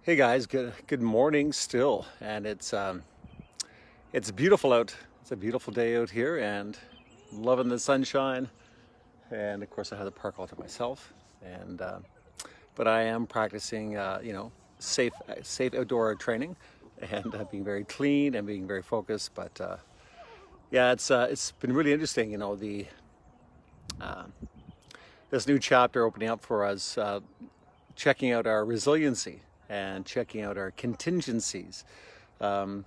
Hey guys, good morning still, and it's beautiful out. It's a beautiful day out here, and I'm loving the sunshine. And of course, I have the park all to myself. And but I am practicing, safe outdoor training, and being very clean and being very focused. But yeah, it's been really interesting. The this new chapter opening up for us, checking out our resiliency and checking out our contingencies. Um,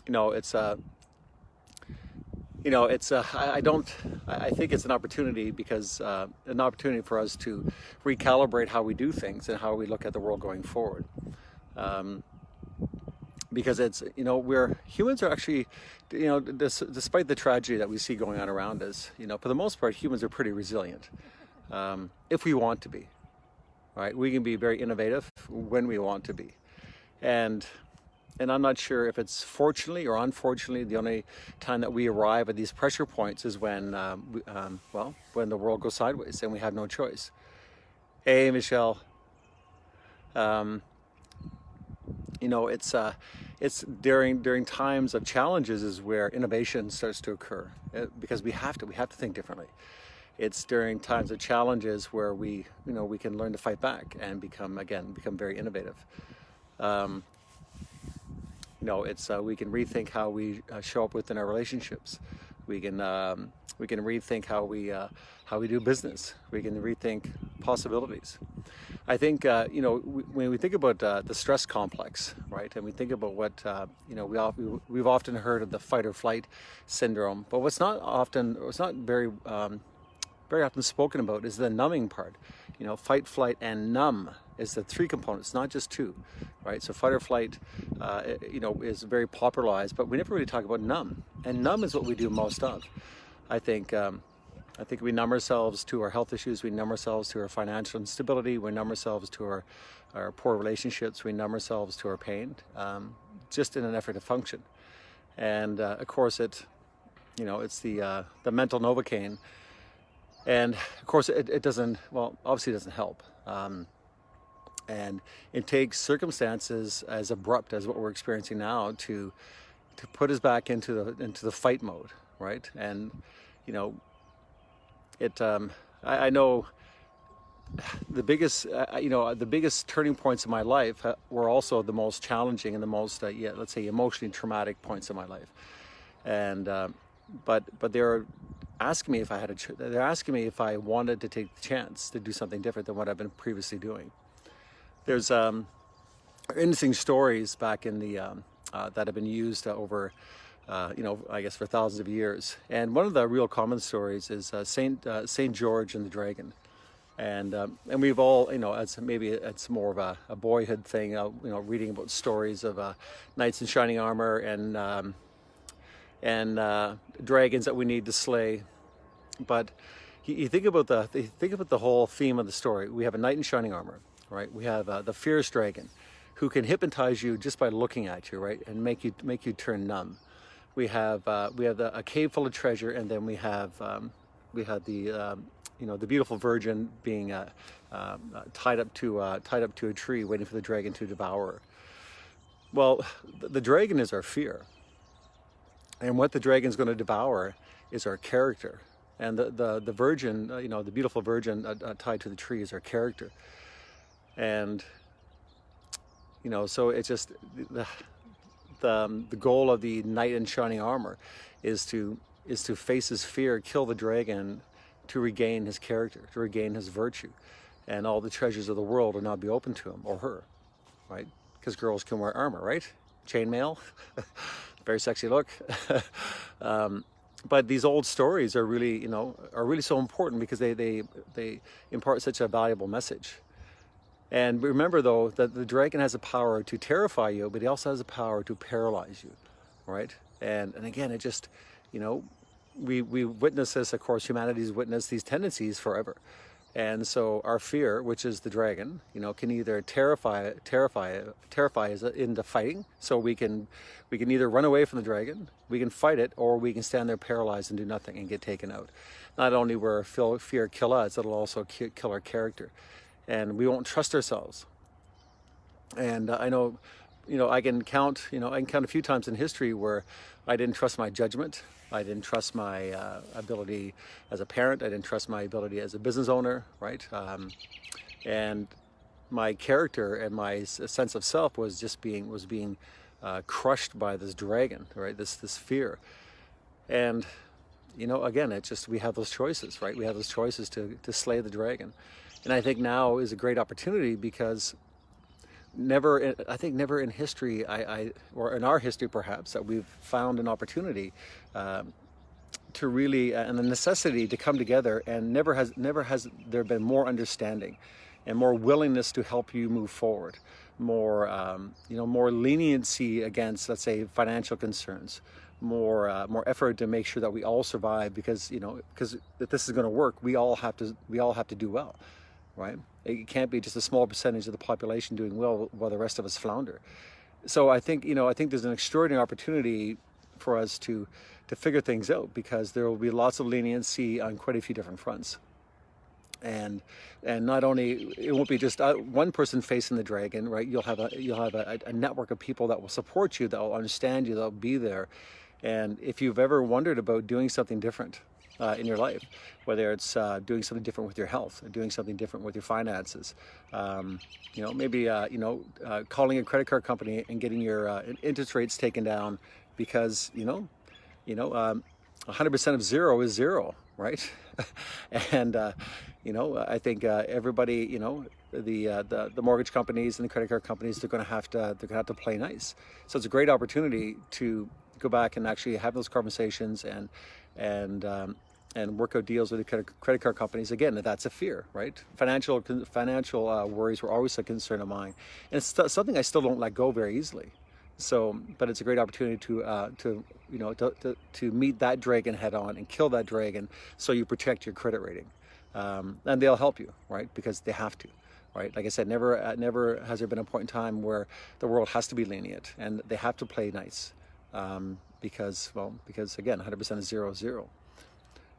it's I don't. I think it's an opportunity because an opportunity for us to recalibrate how we do things and how we look at the world going forward. Um, because we're humans are actually, despite the tragedy that we see going on around us, for the most part, humans are pretty resilient if we want to be. Right? We can be very innovative when we want to be, and I'm not sure if it's fortunately or unfortunately the only time that we arrive at these pressure points is when, when the world goes sideways and we have no choice. Hey, Michelle. Um, it's during times of challenges is where innovation starts to occur because we have to think differently. It's during times of challenges where we can learn to fight back and become very innovative. Um, we can rethink how we show up within our relationships. We can rethink how we do business. We can rethink possibilities. I think when we think about the stress complex, right, and we think about what we've often heard of the fight or flight syndrome, but what's not very often spoken about is the numbing part. Fight, flight, and numb is the three components, not just two, right? So fight or flight, is very popularized, but we never really talk about numb. And numb is what we do most of. I think we numb ourselves to our health issues. We numb ourselves to our financial instability. We numb ourselves to our poor relationships. We numb ourselves to our pain, just in an effort to function. And of course, it's the mental Novocaine. And of course, it doesn't, well, obviously it doesn't help. And it takes circumstances as abrupt as what we're experiencing now to put us back into the fight mode, right? And, I know the biggest turning points in my life were also the most challenging and the most, let's say, emotionally traumatic points in my life. And, but they're asking me if they're asking me if I wanted to take the chance to do something different than what I've been previously doing. There's interesting stories back in the that have been used over I guess for thousands of years. And one of the real common stories is Saint George and the Dragon. And we've all, it's more of a boyhood thing, reading about stories of knights in shining armor and dragons that we need to slay. But you think about the whole theme of the story. We have a knight in shining armor, right? We have the fierce dragon, who can hypnotize you just by looking at you, right, and make you turn numb. We have a cave full of treasure, and then we have the beautiful virgin being tied up to a tree, waiting for the dragon to devour her. Well, the dragon is our fear. And what the dragon's going to devour is our character. And the virgin, the beautiful virgin tied to the tree is our character. And, so it's just the goal of the knight in shining armor is to face his fear, kill the dragon, to regain his character, to regain his virtue. And all the treasures of the world will now be open to him or her, right? Because girls can wear armor, right? Chainmail. Very sexy look. But these old stories are really so important because they impart such a valuable message. And remember, though, that the dragon has a power to terrify you, but he also has a power to paralyze you, right? And again, it just, we witness this. Of course, humanity's witnessed these tendencies forever. And so our fear, which is the dragon, can either terrify us into fighting. So we can either run away from the dragon, we can fight it, or we can stand there paralyzed and do nothing and get taken out. Not only will fear kill us, it'll also kill our character, and we won't trust ourselves. And I know, I can count, I can count a few times in history where I didn't trust my judgment. I didn't trust my ability as a parent. I didn't trust my ability as a business owner, right? And my character and my sense of self was being crushed by this dragon, right? This fear. And again, it's just, we have those choices, right? We have those choices to slay the dragon. And I think now is a great opportunity, because I think never in history, or in our history perhaps, that we've found an opportunity to really, and the necessity to come together, and never has there been more understanding and more willingness to help you move forward, more more leniency against, let's say, financial concerns, more effort to make sure that we all survive, because if this is going to work, we all have to do well, right? It can't be just a small percentage of the population doing well while the rest of us flounder. So I think there's an extraordinary opportunity for us to figure things out, because there will be lots of leniency on quite a few different fronts. And not only, it won't be just one person facing the dragon, right? You'll have a network of people that will support you, that will understand you, that will be there. And if you've ever wondered about doing something different in your life, whether it's doing something different with your health, or doing something different with your finances, maybe calling a credit card company and getting your interest rates taken down, because 100% of zero is zero, right? And I think everybody, the mortgage companies and the credit card companies, they're going to have to play nice. So it's a great opportunity to go back and actually have those conversations and work out deals with the credit card companies. Again, that's a fear, right? Financial worries were always a concern of mine, and it's something I still don't let go very easily. So, but it's a great opportunity to meet that dragon head on and kill that dragon, so you protect your credit rating, and they'll help you, right? Because they have to, right? Like I said, never has there been a point in time where the world has to be lenient, and they have to play nice, because again, 100% is 0-0.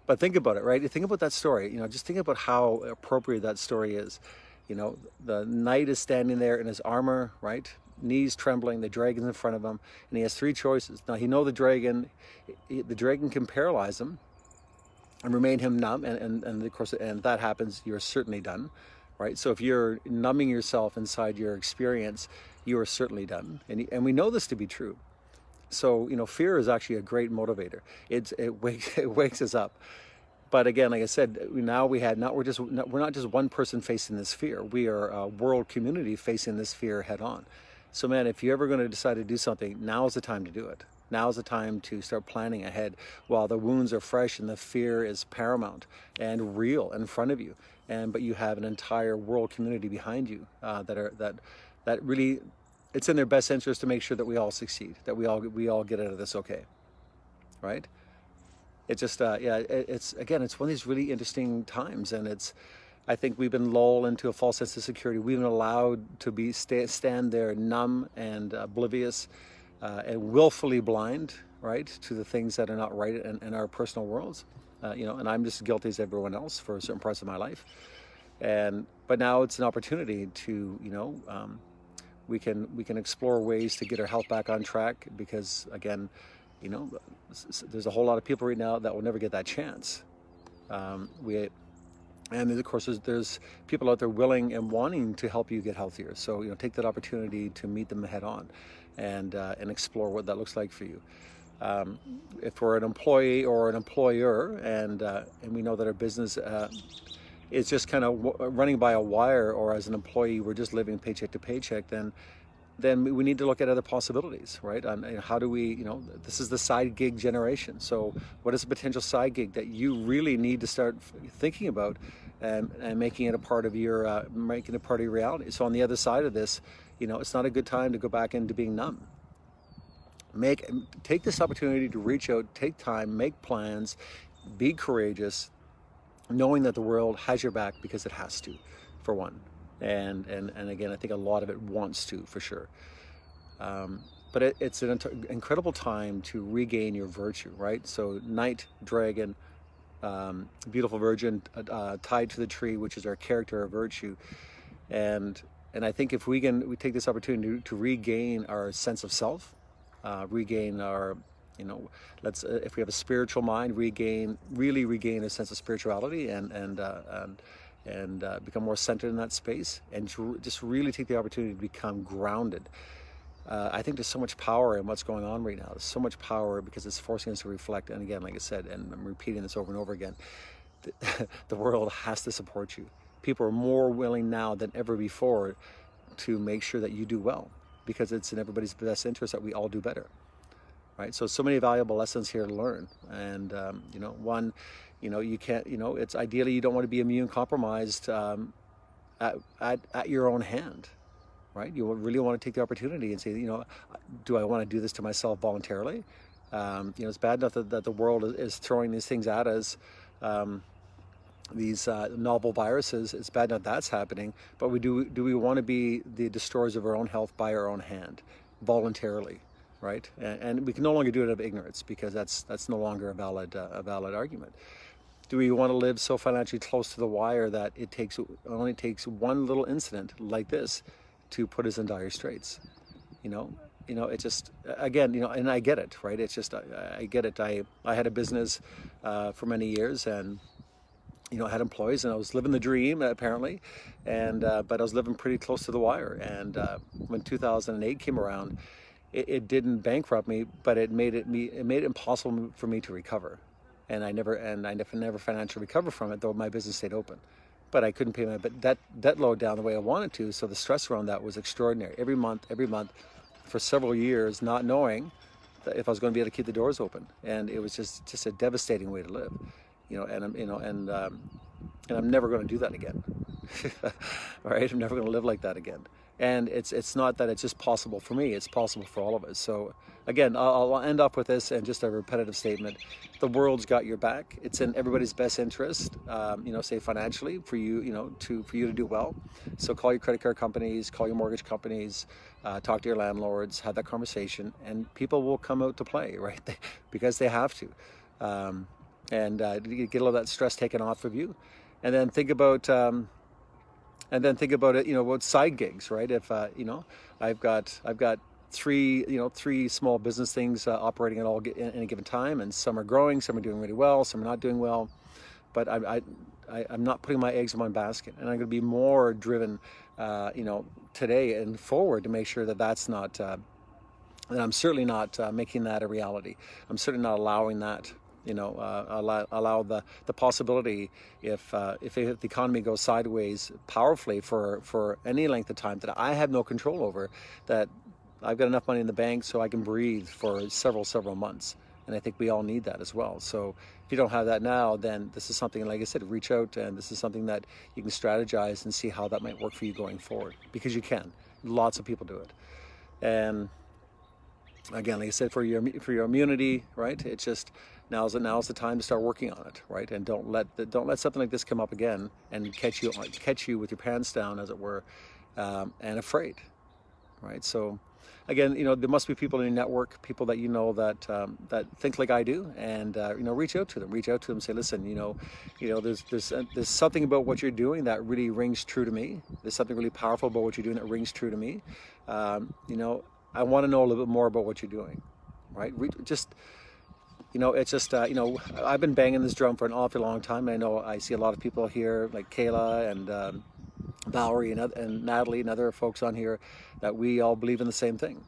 But think about it, right? Think about that story. Just think about how appropriate that story is. The knight is standing there in his armor, right? Knees trembling, the dragon's in front of him, and he has three choices. Now, the dragon can paralyze him and remain him numb, and of course, and that happens, you're certainly done, right? So if you're numbing yourself inside your experience, you are certainly done, and we know this to be true. So fear is actually a great motivator. It wakes us up. But again, like I said, now we're not just one person facing this fear. We are a world community facing this fear head on. So man, if you're ever going to decide to do something, now is the time to do it. Now is the time to start planning ahead while the wounds are fresh and the fear is paramount and real in front of you. But you have an entire world community behind you that really, it's in their best interest to make sure that we all succeed, that we all get out of this okay, right? It's just it's one of these really interesting times, and I think we've been lulled into a false sense of security. We've been allowed to stand there numb and oblivious and willfully blind, right, to the things that are not right in our personal worlds. And I'm just guilty as everyone else for certain parts of my life. But now it's an opportunity to, we can explore ways to get our health back on track, because again, there's a whole lot of people right now that will never get that chance. And of course, there's people out there willing and wanting to help you get healthier. So take that opportunity to meet them head on, and explore what that looks like for you. If we're an employee or an employer, and we know that our business is just kind of running by a wire, or as an employee we're just living paycheck to paycheck, then we need to look at other possibilities, right? And how do we, this is the side gig generation. So what is a potential side gig that you really need to start thinking about, and making it a part of your reality? So on the other side of this, it's not a good time to go back into being numb. Take this opportunity to reach out, take time, make plans, be courageous, knowing that the world has your back, because it has to, for one. And again, I think a lot of it wants to, for sure. But it's an incredible time to regain your virtue, right? So knight, dragon, beautiful virgin tied to the tree, which is our character, our virtue. And And I think if we take this opportunity to regain our sense of self, regain our, if we have a spiritual mind, really regain a sense of spirituality, and become more centered in that space, and just really take the opportunity to become grounded. I think there's so much power in what's going on right now. There's so much power because it's forcing us to reflect. And again, like I said, and I'm repeating this over and over again, the world has to support you. People are more willing now than ever before to make sure that you do well, because it's in everybody's best interest that we all do better, right? So many valuable lessons here to learn. And one, you can't, it's ideally you don't want to be immune compromised at your own hand, right? You really want to take the opportunity and say, do I want to do this to myself voluntarily? It's bad enough that the world is throwing these things at us, these novel viruses. It's bad enough that's happening, but do we want to be the destroyers of our own health by our own hand, voluntarily, right? And we can no longer do it out of ignorance, because that's no longer a valid argument. Do we want to live so financially close to the wire that it only takes one little incident like this to put us in dire straits? It just, again, and I get it, right? It's just, I get it. I had a business for many years, and I had employees, and I was living the dream apparently, but I was living pretty close to the wire. And when 2008 came around, it didn't bankrupt me, but it made it impossible for me to recover. And I never financially recovered from it, though my business stayed open. But I couldn't pay my debt load down the way I wanted to, so the stress around that was extraordinary. Every month, for several years, not knowing if I was going to be able to keep the doors open, and it was just a devastating way to live. And I'm never going to do that again. All right, I'm never going to live like that again. And it's not that it's just possible for me; it's possible for all of us. So again, I'll end up with this and just a repetitive statement: the world's got your back. It's in everybody's best interest, say financially, for you, for you to do well. So call your credit card companies, call your mortgage companies, talk to your landlords, have that conversation, and people will come out to play, right? Because they have to. And get a little of that stress taken off of you, and then think about it. About side gigs, right? If I've got three small business things operating at any given time, and some are growing, some are doing really well, some are not doing well. But I'm not putting my eggs in one basket, and I'm going to be more driven, today and forward to make sure that that's not. That I'm certainly not making that a reality. I'm certainly not allowing that. Allow the possibility if the economy goes sideways powerfully for any length of time that I have no control over, that I've got enough money in the bank so I can breathe for several months. And I think we all need that as well. So if you don't have that now, then this is something, like I said, reach out, and this is something that you can strategize and see how that might work for you going forward, because you can. Lots of people do it. And again, like I said, for your immunity, right? It's just now's the time to start working on it, right? And don't let something like this come up again and catch you with your pants down, as it were, and afraid, right? So again, there must be people in your network, people that that think like I do, and reach out to them, say, listen, there's something about what you're doing that really rings true to me. There's something really powerful about what you're doing that rings true to me. I want to know a little bit more about what you're doing, right? I've been banging this drum for an awfully long time. I know I see a lot of people here, like Kayla and Valerie and Natalie and other folks on here, that we all believe in the same thing,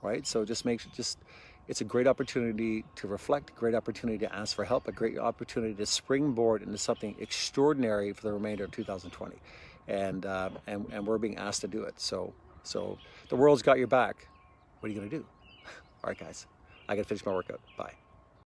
right? So it's a great opportunity to reflect, a great opportunity to ask for help, a great opportunity to springboard into something extraordinary for the remainder of 2020, and we're being asked to do it. So the world's got your back. What are you going to do? All right, guys, I got to finish my workout. Bye.